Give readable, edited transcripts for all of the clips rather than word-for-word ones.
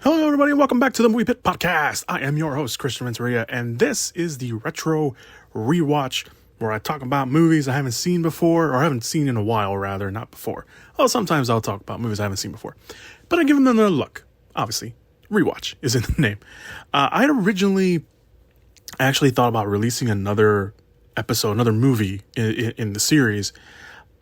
Hello, everybody, and welcome back to the Movie Pit Podcast. I am your host, Christian Renteria, and this is the Retro Rewatch, where I talk about movies I haven't seen before, or haven't seen in a while, rather, not before. Well, sometimes I'll talk about movies I haven't seen before, but I give them another look. Obviously, Rewatch is in the name. I had originally actually thought about releasing another episode, another movie in the series.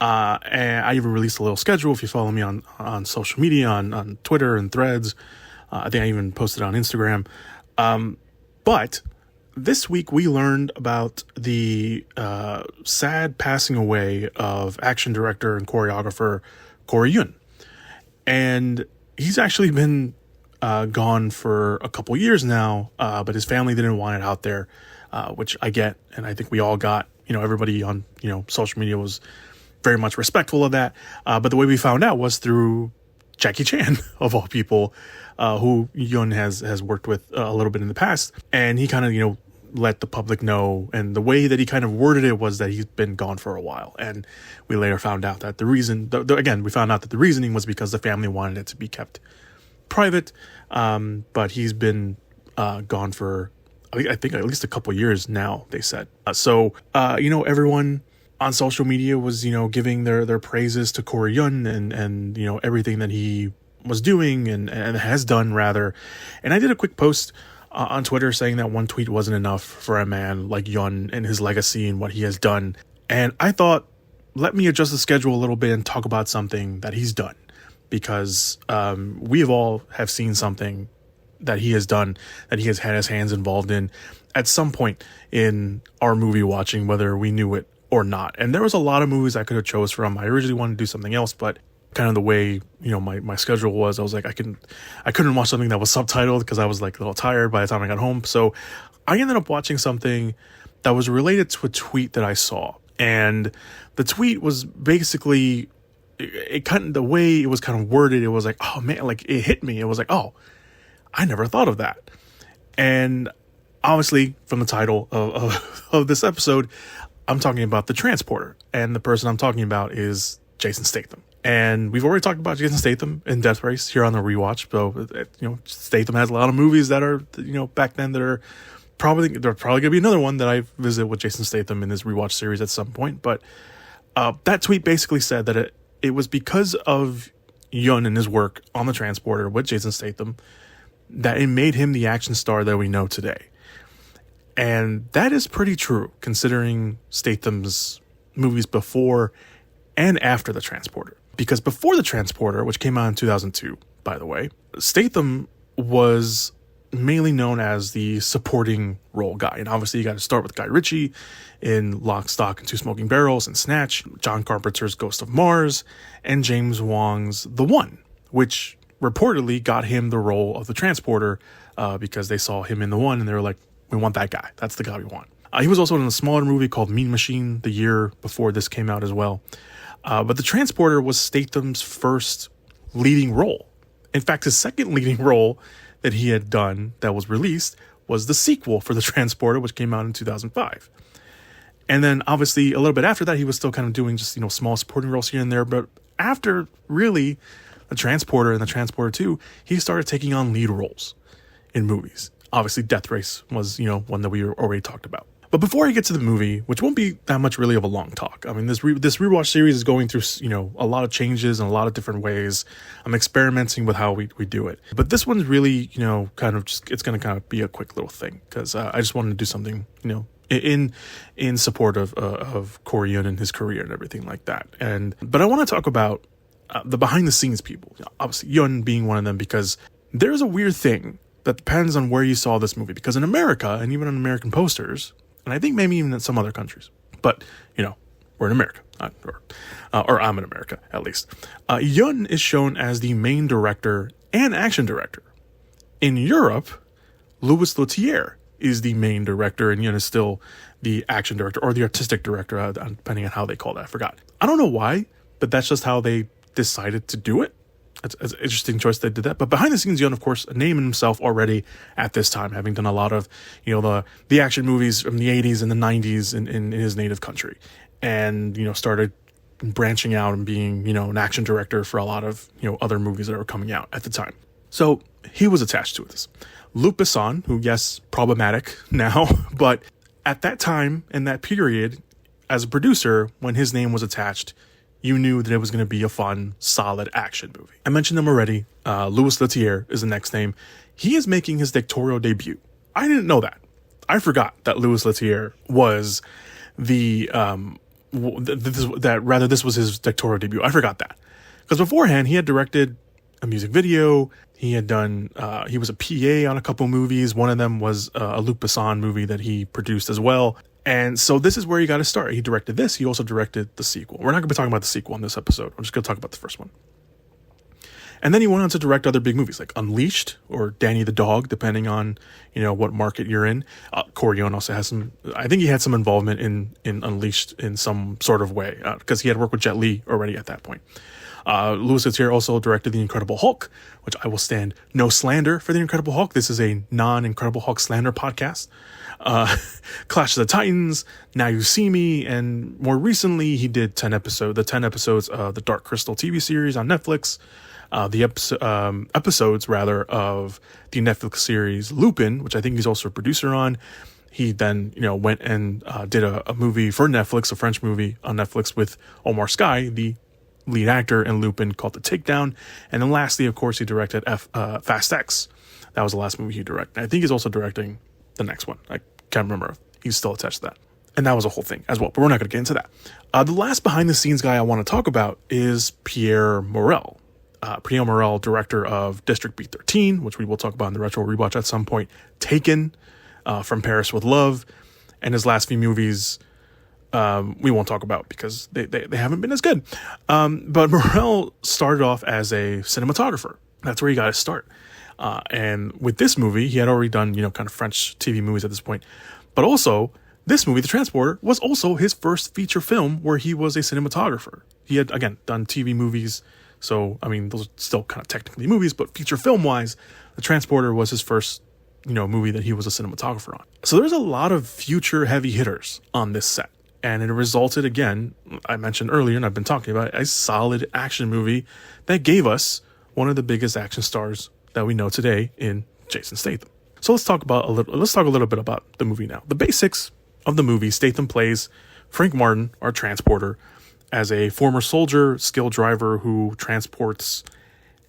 And I even released a little schedule if you follow me on social media, on Twitter and Threads. I think I even posted on Instagram. But this week we learned about the sad passing away of action director and choreographer Corey Yuen. And he's actually been gone for a couple years now, but his family didn't want it out there, which I get, and I think we all got. Everybody on social media was very much respectful of that. But the way we found out was through Jackie Chan, of all people, who Yuen has worked with a little bit in the past. And he kind of, let the public know. And the way that he kind of worded it was that he's been gone for a while. And we later found out that the reason, we found out that the reasoning was because the family wanted it to be kept private. But he's been gone for, I think, at least a couple years now, they said. So everyone on social media was, giving their praises to Corey Yuen and everything that he was doing and has done, rather. And I did a quick post on Twitter saying that one tweet wasn't enough for a man like Yuen and his legacy and what he has done. And I thought, let me adjust the schedule a little bit and talk about something that he's done, because we have all have seen something that he has done, that he has had his hands involved in at some point in our movie watching, whether we knew it or not. And there was a lot of movies I could have chose from. I originally wanted to do something else, but kind of the way, my schedule was, I was like, I couldn't watch something that was subtitled because I was like a little tired by the time I got home. So I ended up watching something that was related to a tweet that I saw. And the tweet was basically, the way it was kind of worded, it was like, oh man, like it hit me. It was like, oh, I never thought of that. And obviously from the title of this episode, I'm talking about The Transporter, and the person I'm talking about is Jason Statham. And we've already talked about Jason Statham in Death Race here on the Rewatch. So, Statham has a lot of movies that are, back then that are probably going to be another one that I visit with Jason Statham in this Rewatch series at some point. But that tweet basically said that it was because of Yuen and his work on The Transporter with Jason Statham that it made him the action star that we know today. And that is pretty true, considering Statham's movies before and after The Transporter. Because before The Transporter, which came out in 2002, by the way, Statham was mainly known as the supporting role guy. And obviously you got to start with Guy Ritchie in Lock, Stock, and Two Smoking Barrels and Snatch, John Carpenter's Ghost of Mars, and James Wong's The One, which reportedly got him the role of the Transporter because they saw him in The One and they were like, we want that guy. That's the guy we want. He was also in a smaller movie called Mean Machine the year before this came out as well. But The Transporter was Statham's first leading role. In fact, his second leading role that he had done that was released was the sequel for The Transporter, which came out in 2005. And then obviously a little bit after that, he was still kind of doing just, small supporting roles here and there. But after really The Transporter and The Transporter 2, he started taking on lead roles in movies. Obviously, Death Race was, one that we already talked about. But before I get to the movie, which won't be that much really of a long talk. I mean, this rewatch series is going through, a lot of changes in a lot of different ways. I'm experimenting with how we do it. But this one's really, kind of just, it's going to kind of be a quick little thing because I just wanted to do something, in support of Corey Yuen and his career and everything like that. But I want to talk about the behind the scenes people. Obviously, Yuen being one of them, because there's a weird thing that depends on where you saw this movie. Because in America, and even on American posters, and I think maybe even in some other countries, but, we're in America, or I'm in America, at least. Yuen is shown as the main director and action director. In Europe, Louis Leterrier is the main director, and Yuen is still the action director, or the artistic director, depending on how they call that. I forgot. I don't know why, but that's just how they decided to do it. It's an interesting choice they did that. But behind the scenes, Yuen, of course, a name in himself already at this time, having done a lot of, the action movies from the 80s and the 90s in his native country. And, started branching out and being, an action director for a lot of, other movies that were coming out at the time. So he was attached to this. Luc Besson, who, yes, problematic now, but at that time, in that period, as a producer, when his name was attached, you knew that it was going to be a fun, solid action movie. I mentioned him already. Louis Leterrier is the next name. He is making his directorial debut. I didn't know that. I forgot that Louis Leterrier was this was his directorial debut. I forgot that. Because beforehand, he had directed a music video. He had done, he was a PA on a couple movies. One of them was a Luc Besson movie that he produced as well. And so this is where he got to start. He directed this. He also directed the sequel. We're not going to be talking about the sequel in this episode. I'm just going to talk about the first one. And then he went on to direct other big movies like Unleashed or Danny the Dog, depending on, what market you're in. Corleone also has I think he had some involvement in Unleashed in some sort of way because he had worked with Jet Li already at that point. Louis Leterrier also directed The Incredible Hulk, which I will stand no slander for The Incredible Hulk. This is a non-Incredible Hulk slander podcast. Clash of the Titans, Now You See Me, and more recently he did 10 episodes of the Dark Crystal TV series on Netflix. The episodes of the Netflix series Lupin, which I think he's also a producer on. He then, went and did a movie for Netflix, a French movie on Netflix with Omar Sy, the lead actor in Lupin, called The Takedown. And then lastly, of course, he directed Fast X. That was the last movie he directed. I think he's also directing the next one. I can't remember if he's still attached to that. And that was a whole thing as well, but we're not going to get into that. The last behind-the-scenes guy I want to talk about is Pierre Morel. Pierre Morel, director of District B13, which we will talk about in the Retro Rewatch at some point. Taken, From Paris with Love, and his last few movies we won't talk about because they haven't been as good. But Morel started off as a cinematographer. That's where he got his start. And with this movie, he had already done, kind of French TV movies at this point. But also, this movie, The Transporter, was also his first feature film where he was a cinematographer. He had, again, done TV movies. So, I mean, those are still kind of technically movies, but feature film-wise, The Transporter was his first, movie that he was a cinematographer on. So there's a lot of future heavy hitters on this set. And it resulted, again, I mentioned earlier, and I've been talking about, a solid action movie that gave us one of the biggest action stars that we know today in Jason Statham. So let's talk a little bit about the movie now. The basics of the movie: Statham plays Frank Martin, our transporter, as a former soldier, skilled driver who transports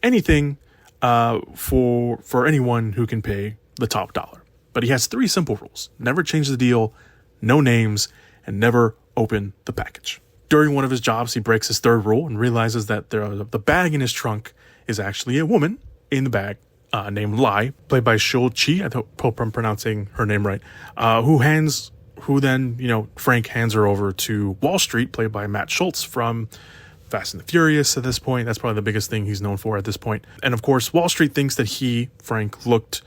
anything for anyone who can pay the top dollar. But he has 3 simple rules: never change the deal, no names, and never open the package. During one of his jobs, he breaks his 3rd rule and realizes that the bag in his trunk is actually a woman in the bag named Lai, played by Shul Chi. I hope I'm pronouncing her name right. Who then Frank hands her over to Wall Street, played by Matt Schultz from Fast and the Furious at this point. That's probably the biggest thing he's known for at this point. And of course, Wall Street thinks that Frank, looked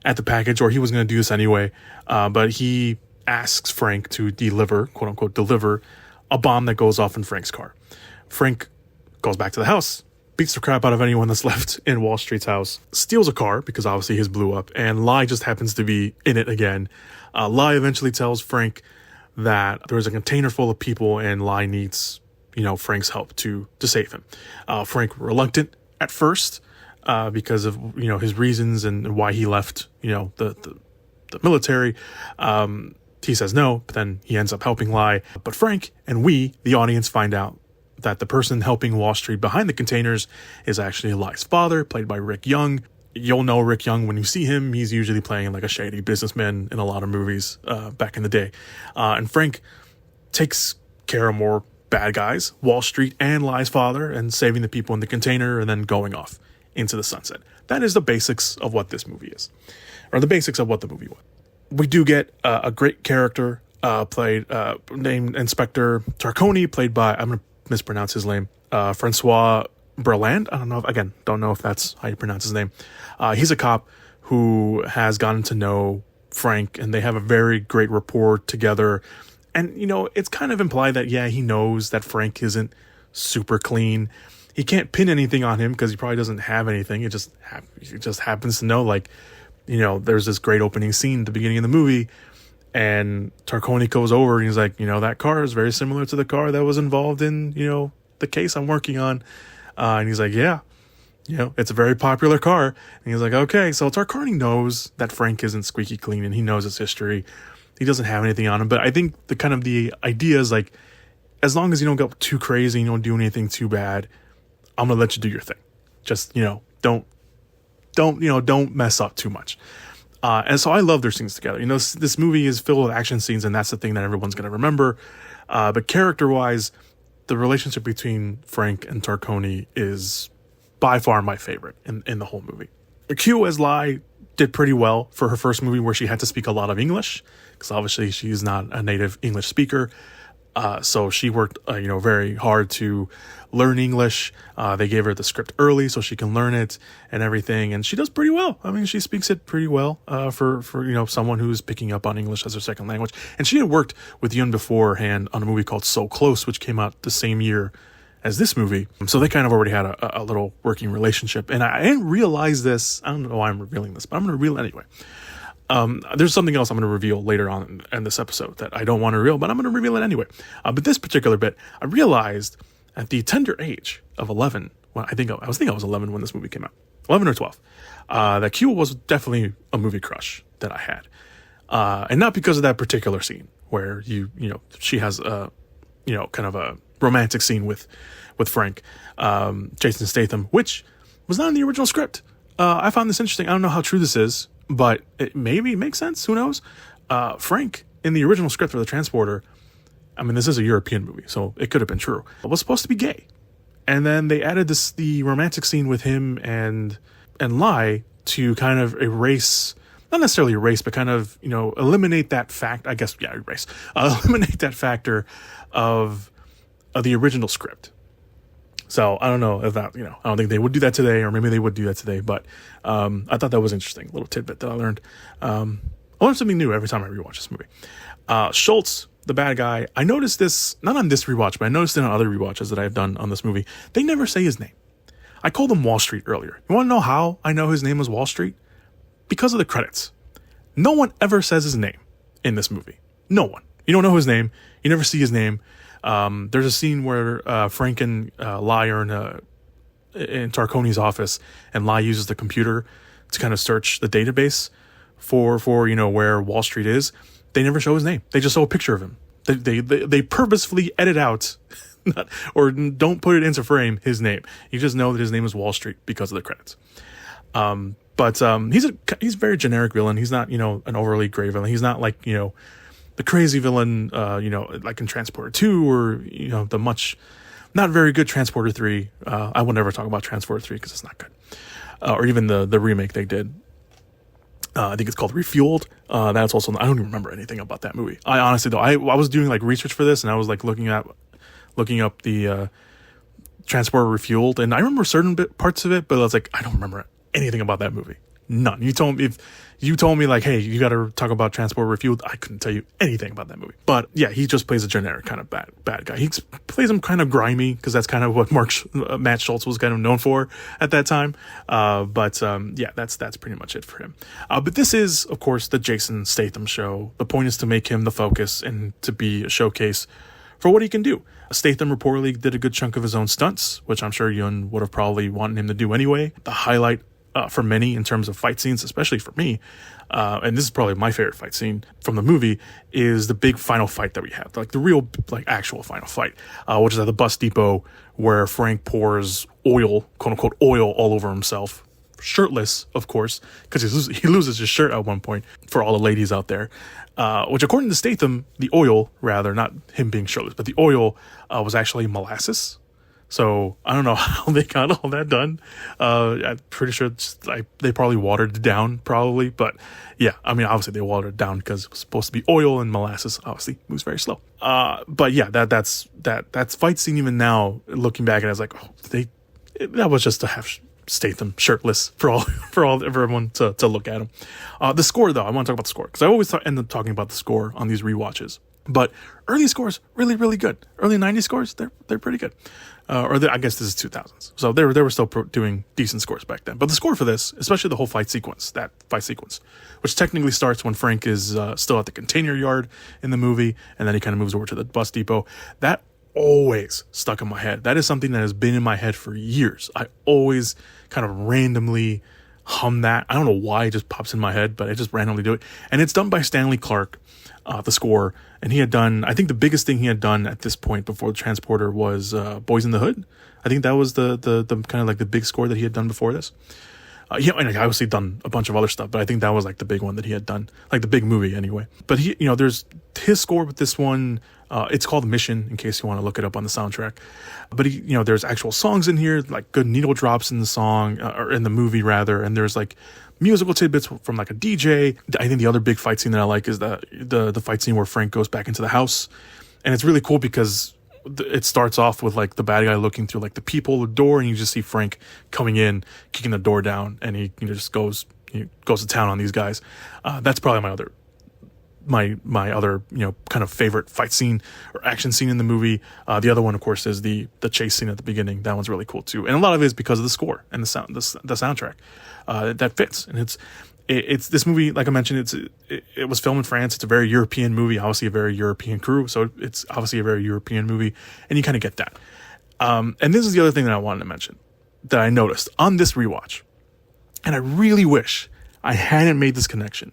at the package, or he was going to do this anyway. But he asks Frank to deliver, quote unquote, deliver a bomb that goes off in Frank's car. Frank goes back to the house, beats the crap out of anyone that's left in Wall Street's house, steals a car because obviously his blew up, and Lai just happens to be in it again. Lai eventually tells Frank that there's a container full of people and Lai needs, Frank's help to save him. Frank, reluctant at first because of, his reasons and why he left, the military. He says no, but then he ends up helping Lai. But Frank and we, the audience, find out that the person helping Wall Street behind the containers is actually Lai's father, played by Rick Young. You'll know Rick Young when you see him. He's usually playing like a shady businessman in a lot of movies back in the day. And Frank takes care of more bad guys, Wall Street and Lai's father, and saving the people in the container and then going off into the sunset. That is the basics of what this movie is, or the basics of what the movie was. We do get a great character named Inspector Tarconi, played by, I'm going to mispronounce his name, Francois Berland. Don't know if that's how you pronounce his name. He's a cop who has gotten to know Frank, and they have a very great rapport together. And, it's kind of implied that, he knows that Frank isn't super clean. He can't pin anything on him because he probably doesn't have anything. It just happens to know, there's this great opening scene at the beginning of the movie, and Tarconi goes over and he's like, that car is very similar to the car that was involved in, the case I'm working on. And he's like, yeah, It's a very popular car. And he's like, okay, so Tarkani knows that Frank isn't squeaky clean and he knows his history. He doesn't have anything on him. But I think the idea is like, as long as you don't go too crazy, you don't do anything too bad, I'm going to let you do your thing. Just, don't mess up too much. And so I love their scenes together. This movie is filled with action scenes, and that's the thing that everyone's going to remember. But character-wise, the relationship between Frank and Tarkani is by far my favorite in the whole movie. Q as Lai did pretty well for her first movie, where she had to speak a lot of English, because obviously she's not a native English speaker. So she worked, very hard to learn English. They gave her the script early so she can learn it and everything. And she does pretty well. I mean, she speaks it pretty well, for someone who's picking up on English as her second language. And she had worked with Yun beforehand on a movie called So Close, which came out the same year as this movie. So they kind of already had a little working relationship. And I didn't realize this. I don't know why I'm revealing this, but I'm going to reveal it anyway. There's something else I'm going to reveal later on in this episode that I don't want to reveal, but I'm going to reveal it anyway. But this particular bit, I realized at the tender age of 11, well, I was 11 when this movie came out, 11 or 12, that Q was definitely a movie crush that I had. And not because of that particular scene where she has kind of a romantic scene with Frank, Jason Statham, which was not in the original script. I found this interesting. I don't know how true this is, but it maybe makes sense. Who knows? Frank, in the original script for The Transporter, I mean, this is a European movie, so it could have been true, but was supposed to be gay. And then they added the romantic scene with him and Lai to kind of erase, not necessarily erase, but kind of, eliminate that fact, I guess, yeah, erase. Eliminate that factor of the original script. So I don't know if that, I don't think they would do that today, or maybe they would do that today, but I thought that was interesting. A little tidbit that I learned. I learn something new every time I rewatch this movie. Schultz, the bad guy, I noticed this, not on this rewatch, but I noticed it on other rewatches that I've done on this movie. They never say his name. I called him Wall Street earlier. You want to know how I know his name was Wall Street? Because of the credits. No one ever says his name in this movie. No one. You don't know his name. You never see his name. There's a scene where Frank and Lai are in Tarkani's office, and Lai uses the computer to kind of search the database for where Wall Street is. They never show his name. They just show a picture of him. They purposefully edit out or don't put it into frame his name. You just know that his name is Wall Street because of the credits. But he's a very generic villain. He's not an overly great villain. He's not like the crazy villain, like in Transporter 2 or, the much not very good Transporter 3. I will never talk about Transporter 3 because it's not good. Or even the remake they did. I think it's called Refueled. That's also, I don't even remember anything about that movie. I honestly, though, I was doing like research for this, and I was like looking up the Transporter Refueled, and I remember certain parts of it, but I was like, I don't remember anything about that movie. None. If you told me like, hey, you got to talk about Transporter Refueled, I couldn't tell you anything about that movie. But yeah, he just plays a generic kind of bad guy. He plays him kind of grimy because that's kind of what Matt Schultz was kind of known for at that time. But yeah, that's pretty much it for him. But this is, of course, the Jason Statham show. The point is to make him the focus and to be a showcase for what he can do. Statham reportedly did a good chunk of his own stunts, which I'm sure Yun would have probably wanted him to do anyway. The highlight for many in terms of fight scenes, especially for me, and this is probably my favorite fight scene from the movie, is the big final fight that we have, like the real, like actual final fight, which is at the bus depot where Frank pours oil, quote unquote oil, all over himself, shirtless, of course, because he loses his shirt at one point, for all the ladies out there, which according to Statham, the oil, rather, not him being shirtless, but the oil was actually molasses. So I don't know how they got all that done. I'm pretty sure they probably watered it down, probably. But yeah, I mean, obviously they watered it down because it was supposed to be oil, and molasses obviously moves very slow. But yeah, that's fight scene. Even now, looking back, and I was like, that was just to have Statham shirtless for everyone to look at him. The score, though, I want to talk about the score because I always end up talking about the score on these rewatches. But early scores, really, really good. Early 90s scores, they're pretty good. I guess this is 2000s. So they were still doing decent scores back then. But the score for this, especially the whole fight sequence, which technically starts when Frank is still at the container yard in the movie, and then he kind of moves over to the bus depot. That always stuck in my head. That is something that has been in my head for years. I always kind of randomly hum that. I don't know why it just pops in my head, but I just randomly do it. And it's done by Stanley Clarke, the score. And he had done, I think the biggest thing he had done at this point before the Transporter was Boys in the Hood. I think that was the kind of like the big score that he had done before this. Yeah, and I obviously done a bunch of other stuff, but I think that was like the big one that he had done, like the big movie anyway. But he, there's his score with this one. It's called Mission, in case you want to look it up on the soundtrack. But he, there's actual songs in here, like good needle drops in the song, or in the movie rather. And there's like musical tidbits from like a DJ. I think the other big fight scene that I like is the fight scene where Frank goes back into the house. And it's really cool because it starts off with like the bad guy looking through like the peephole door, and you just see Frank coming in, kicking the door down, and he just goes to town on these guys. That's probably my other kind of favorite fight scene or action scene in the movie. The other one, of course, is the chase scene at the beginning. That one's really cool too, and a lot of it is because of the score and the soundtrack that fits. And it's this movie, like I mentioned, it was filmed in France. It's a very European movie, obviously a very European crew, so it's obviously a very European movie, and you kind of get that. And this is the other thing that I wanted to mention that I noticed on this rewatch, and I really wish I hadn't made this connection,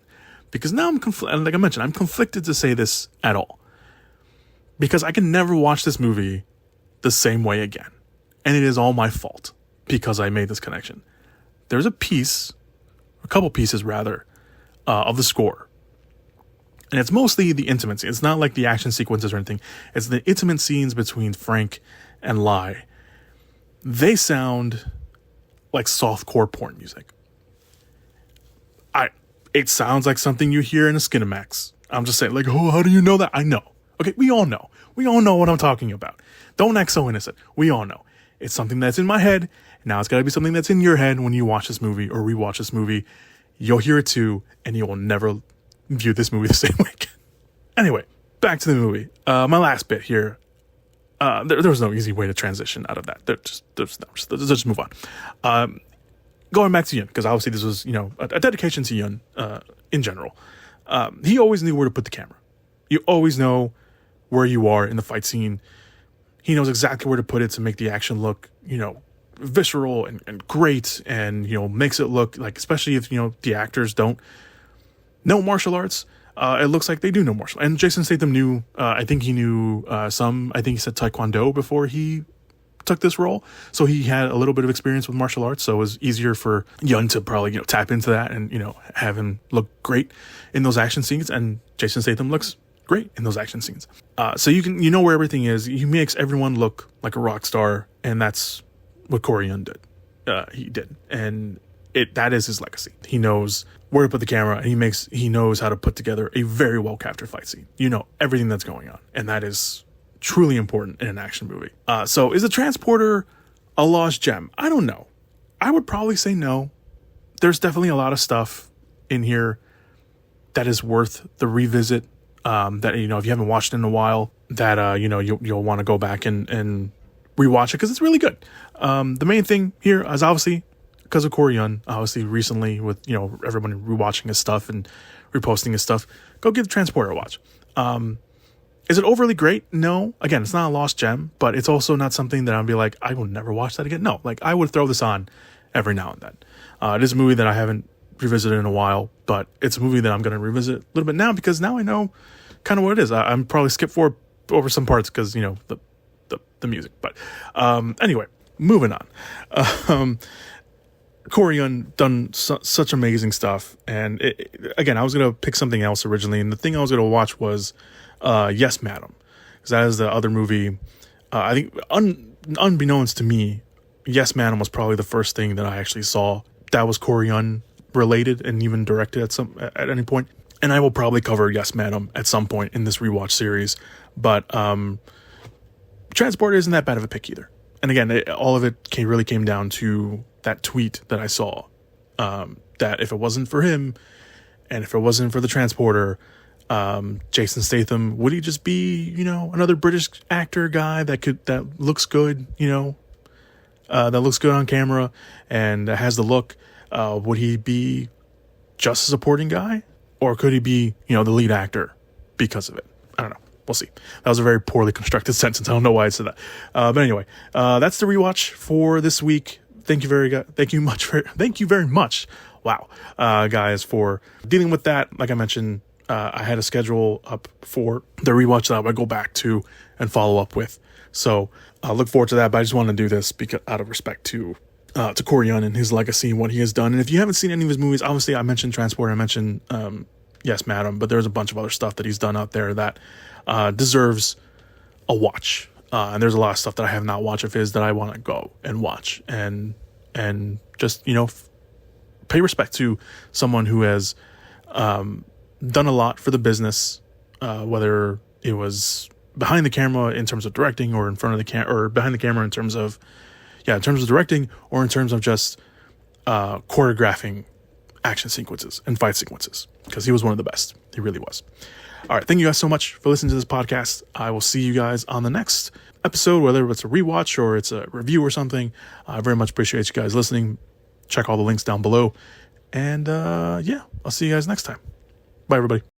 because now like I mentioned, I'm conflicted to say this at all, because I can never watch this movie the same way again, and it is all my fault because I made this connection. There's a couple pieces rather, of the score. And it's mostly the intimacy. It's not like the action sequences or anything. It's the intimate scenes between Frank and Lai. They sound like softcore porn music. It sounds like something you hear in a Skinamax. I'm just saying, like, oh, how do you know that? I know. Okay, we all know. We all know what I'm talking about. Don't act so innocent. We all know. It's something that's in my head. Now it's got to be something that's in your head when you watch this movie or rewatch this movie. You'll hear it too, and you will never view this movie the same way again. Anyway, back to the movie. My last bit here. There was no easy way to transition out of that. Let's just move on. Going back to Yun, because obviously this was, a dedication to Yun in general. He always knew where to put the camera. You always know where you are in the fight scene. He knows exactly where to put it to make the action look, visceral and great, and, makes it look like, especially if, the actors don't know martial arts, it looks like they do know martial arts. And Jason Statham knew, I think he knew I think he said Taekwondo before he took this role, so he had a little bit of experience with martial arts, so it was easier for Yun to probably tap into that and have him look great in those action scenes. And Jason Statham looks great in those action scenes, so you know where everything is. He makes everyone look like a rock star, and that's what Corey Yun did. He did, and that is his legacy. He knows where to put the camera, and he knows how to put together a very well captured fight scene. Everything that's going on, and that is truly important in an action movie. So is the Transporter a lost gem? I don't know. I would probably say no. There's definitely a lot of stuff in here that is worth the revisit. That, if you haven't watched it in a while, that, you'll want to go back and rewatch it, because it's really good. The main thing here is obviously because of Corey Yun, obviously recently with, everybody rewatching his stuff and reposting his stuff, go give the Transporter a watch. Is it overly great? No. Again, it's not a lost gem, but it's also not something that I'll be like, I will never watch that again. No, like I would throw this on every now and then. It is a movie that I haven't revisited in a while, but it's a movie that I'm going to revisit a little bit now, because now I know kind of what it is. I'm probably skip over some parts because, the music. But anyway, moving on. Corey Yun done such amazing stuff. And again, I was going to pick something else originally, and the thing I was going to watch was Yes, Madam, because that is the other movie. I think unbeknownst to me, Yes, Madam was probably the first thing that I actually saw that was Corey Yun related and even directed at any point. And I will probably cover Yes, Madam at some point in this rewatch series. But Transporter isn't that bad of a pick either. And again, all of it really came down to that tweet that I saw, that if it wasn't for him and if it wasn't for the Transporter, Jason Statham, would he just be, another British actor guy that looks good, that looks good on camera and has the look? Would he be just a supporting guy, or could he be, the lead actor because of it? I don't know. We'll see. That was a very poorly constructed sentence. I don't know why I said that. But anyway, that's the rewatch for this week. Thank you very much. Wow, guys, for dealing with that. Like I mentioned, I had a schedule up for the rewatch that I would go back to and follow up with. So I look forward to that. But I just wanted to do this because out of respect to Corey Yun and his legacy and what he has done. And if you haven't seen any of his movies, obviously I mentioned Transport, I mentioned Yes, Madam, but there's a bunch of other stuff that he's done out there that deserves a watch. And there's a lot of stuff that I have not watched of his that I want to go and watch and just, pay respect to someone who has done a lot for the business, whether it was behind the camera in terms of directing or in front of the camera, or behind the camera in terms of directing, or in terms of just choreographing action sequences and fight sequences, because he was one of the best. He really was. All right. Thank you guys so much for listening to this podcast. I will see you guys on the next episode, whether it's a rewatch or it's a review or something. I very much appreciate you guys listening. Check all the links down below. And I'll see you guys next time. Bye, everybody.